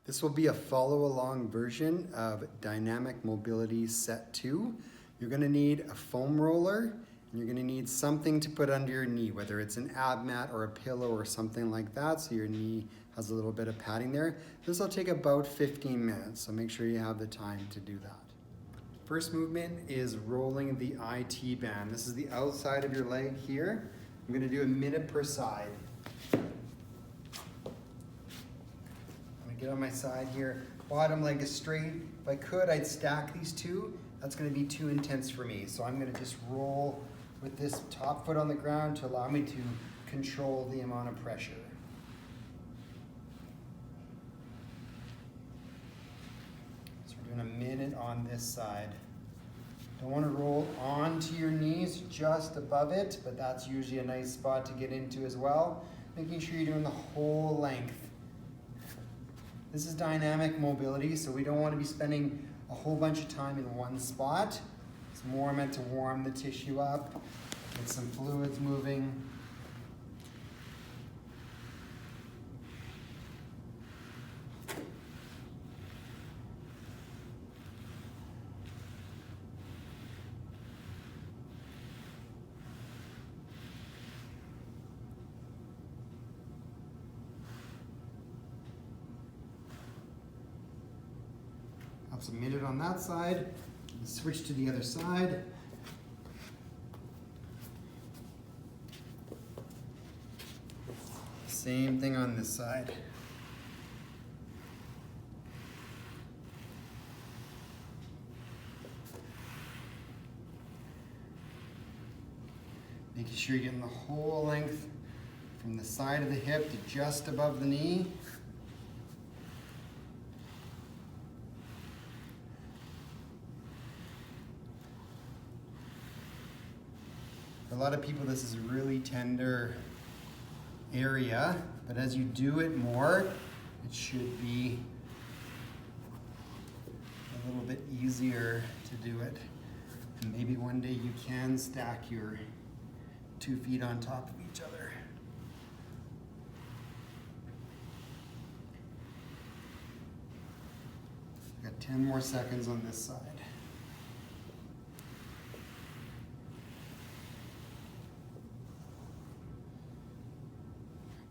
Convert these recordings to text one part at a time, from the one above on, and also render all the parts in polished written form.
This will be a follow-along version of Dynamic Mobility Set 2. You're going to need a foam roller, and you're going to need something to put under your knee, whether it's an ab mat or a pillow or something like that, so your knee has a little bit of padding there. This will take about 15 minutes, so make sure you have the time to do that. First movement is rolling the IT band. This is the outside of your leg here. I'm going to do a minute per side. Get on my side here. Bottom leg is straight. If I could, I'd stack these two. That's going to be too intense for me. So I'm going to just roll with this top foot on the ground to allow me to control the amount of pressure. So we're doing a minute on this side. Don't want to roll onto your knees, just above it, but that's usually a nice spot to get into as well. Making sure you're doing the whole length. This is dynamic mobility, so we don't want to be spending a whole bunch of time in one spot. It's more meant to warm the tissue up, get some fluids moving. That's a minute on that side. Switch to the other side. Same thing on this side. Making sure you're getting the whole length from the side of the hip to just above the knee. For a lot of people, this is a really tender area, but as you do it more, it should be a little bit easier to do it. And maybe one day you can stack your 2 feet on top of each other. Got 10 more seconds on this side.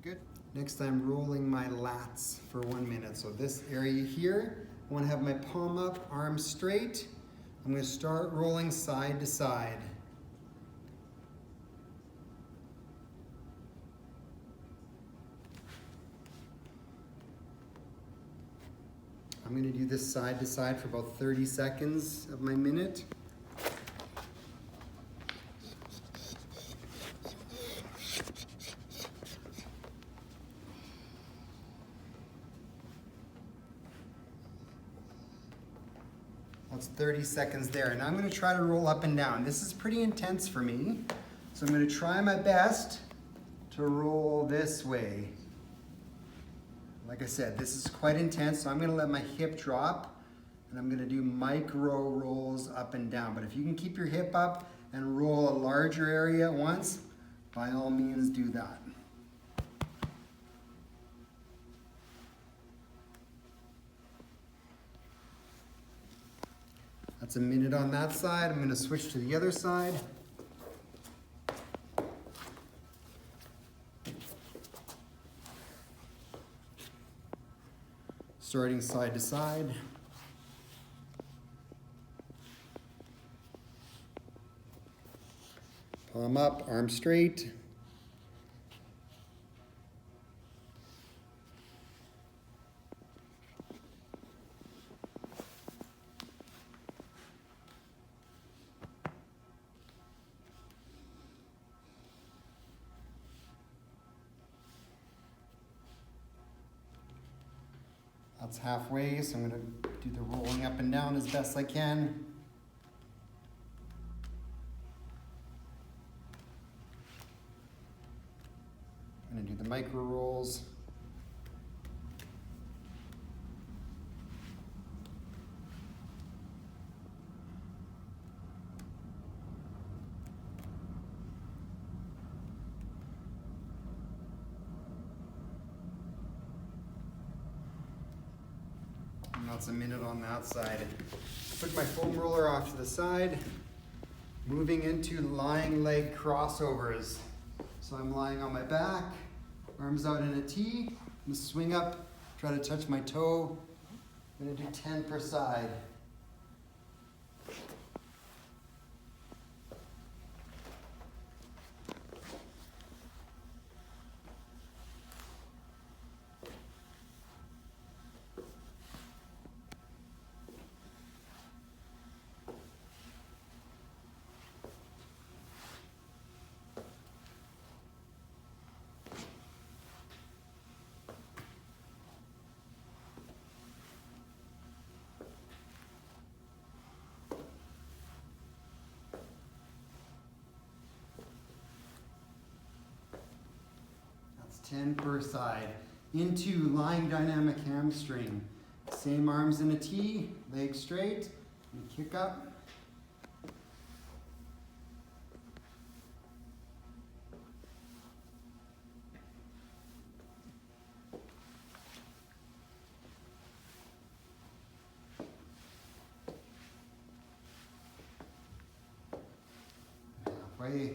Good. Next, I'm rolling my lats for 1 minute. So this area here, I want to have my palm up, arms straight. I'm going to start rolling side to side. I'm going to do this side to side for about 30 seconds of my minute. That's 30 seconds there. Now I'm going to try to roll up and down. This is pretty intense for me. So I'm going to try my best to roll this way. Like I said, this is quite intense, so I'm going to let my hip drop and I'm going to do micro rolls up and down. But if you can keep your hip up and roll a larger area at once, by all means do that. That's a minute on that side. I'm going to switch to the other side. Starting side to side. Palm up, arm straight. That's halfway, so I'm going to do the rolling up and down as best I can. I'm going to do the micro rolls. Now it's a minute on that side. Put my foam roller off to the side. Moving into lying leg crossovers. So I'm lying on my back, arms out in a T. I'm gonna swing up, try to touch my toe. I'm gonna do 10 per side. That's 10 per side. Into lying dynamic hamstring. Same arms in a T, legs straight, and kick up. Halfway.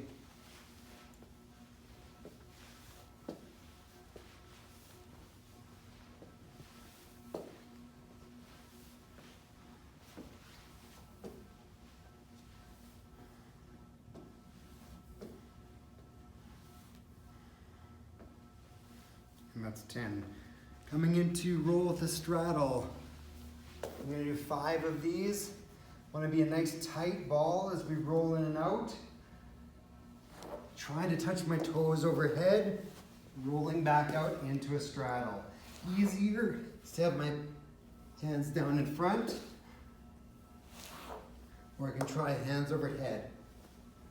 And that's 10. Coming into roll with a straddle. I'm gonna do 5 of these. Want to be a nice tight ball as we roll in and out. Trying to touch my toes overhead, rolling back out into a straddle. Easier to have my hands down in front, or I can try hands overhead.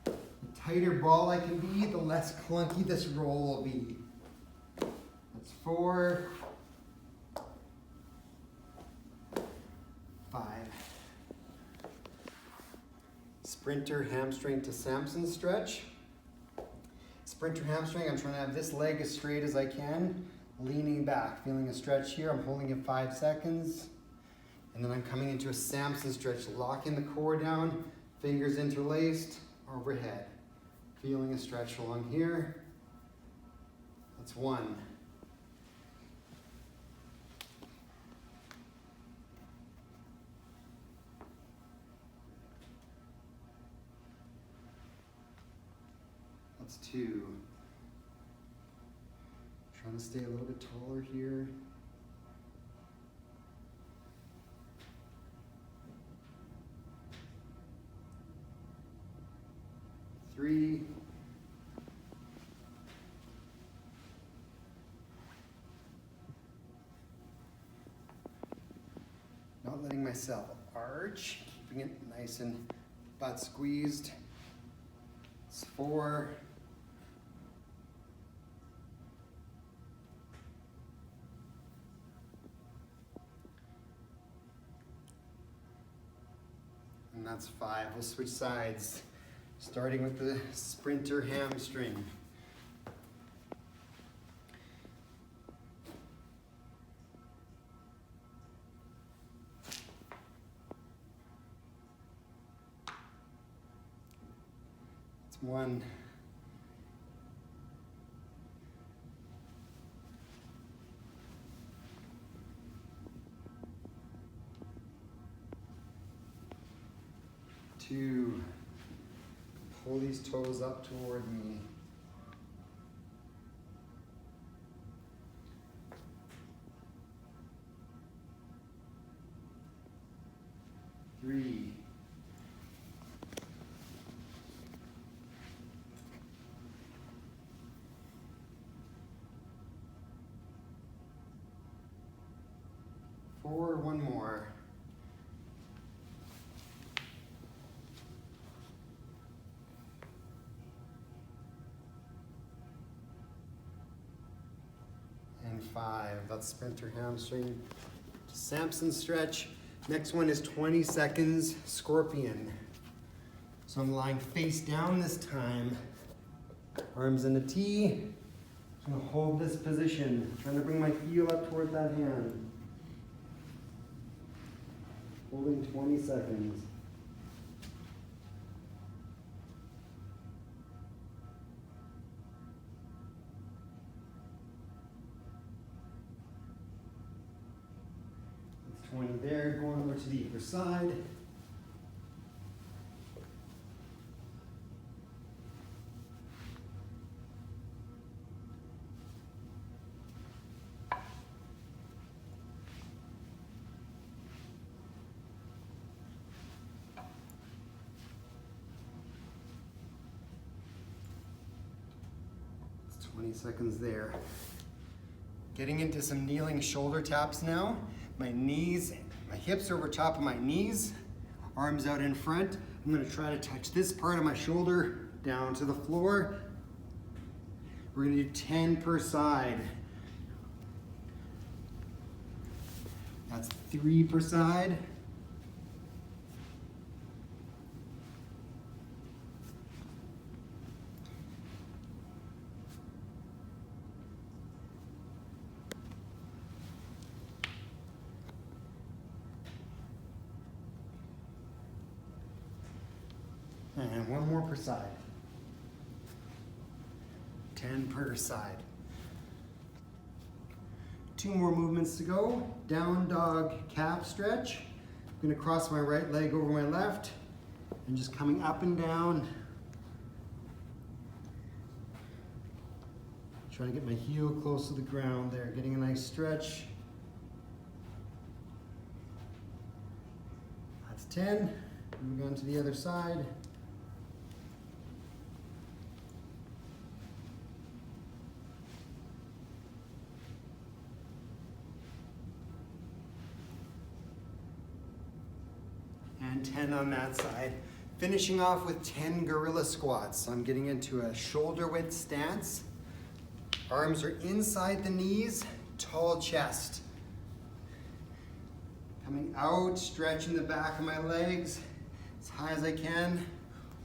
The tighter ball I can be, the less clunky this roll will be. That's 4, 5. Sprinter hamstring to Samson stretch. Sprinter hamstring, I'm trying to have this leg as straight as I can, leaning back, feeling a stretch here. I'm holding it 5 seconds. And then I'm coming into a Samson stretch, locking the core down, fingers interlaced, overhead. Feeling a stretch along here. That's 1. That's 2. Trying to stay a little bit taller here. 3. Not letting myself arch, keeping it nice and butt squeezed. It's 4. And that's 5. We'll switch sides, starting with the sprinter hamstring. It's 1. 2. Pull these toes up toward me. 3. 4. 1 more. 5. That's sprinter hamstring. Samson stretch. Next one is 20 seconds scorpion. So I'm lying face down this time. Arms in a T. I'm gonna hold this position. Trying to bring my heel up toward that hand. Holding 20 seconds. That's 20 there, going over to the other side. It's 20 seconds there. Getting into some kneeling shoulder taps now. My knees, my hips are over top of my knees, arms out in front. I'm gonna try to touch this part of my shoulder down to the floor. We're gonna do 10 per side. That's 3 per side. And 1 more per side. 10 per side. 2 more movements to go. Down dog calf stretch. I'm gonna cross my right leg over my left and just coming up and down. Trying to get my heel close to the ground there, getting a nice stretch. That's 10. Moving on to the other side. And 10 on that side. Finishing off with 10 gorilla squats. So I'm getting into a shoulder width stance. Arms are inside the knees, tall chest. Coming out, stretching the back of my legs as high as I can,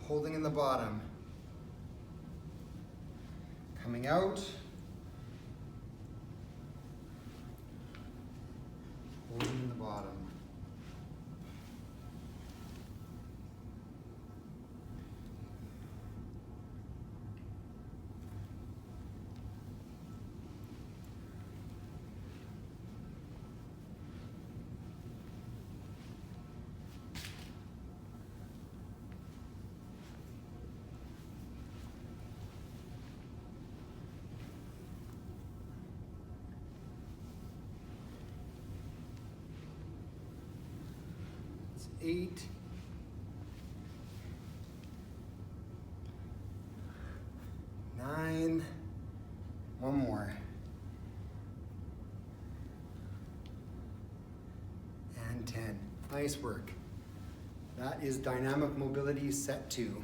holding in the bottom. Coming out, holding in the bottom. It's 8. 9. 1 more. And 10. Nice work. That is dynamic mobility set 2.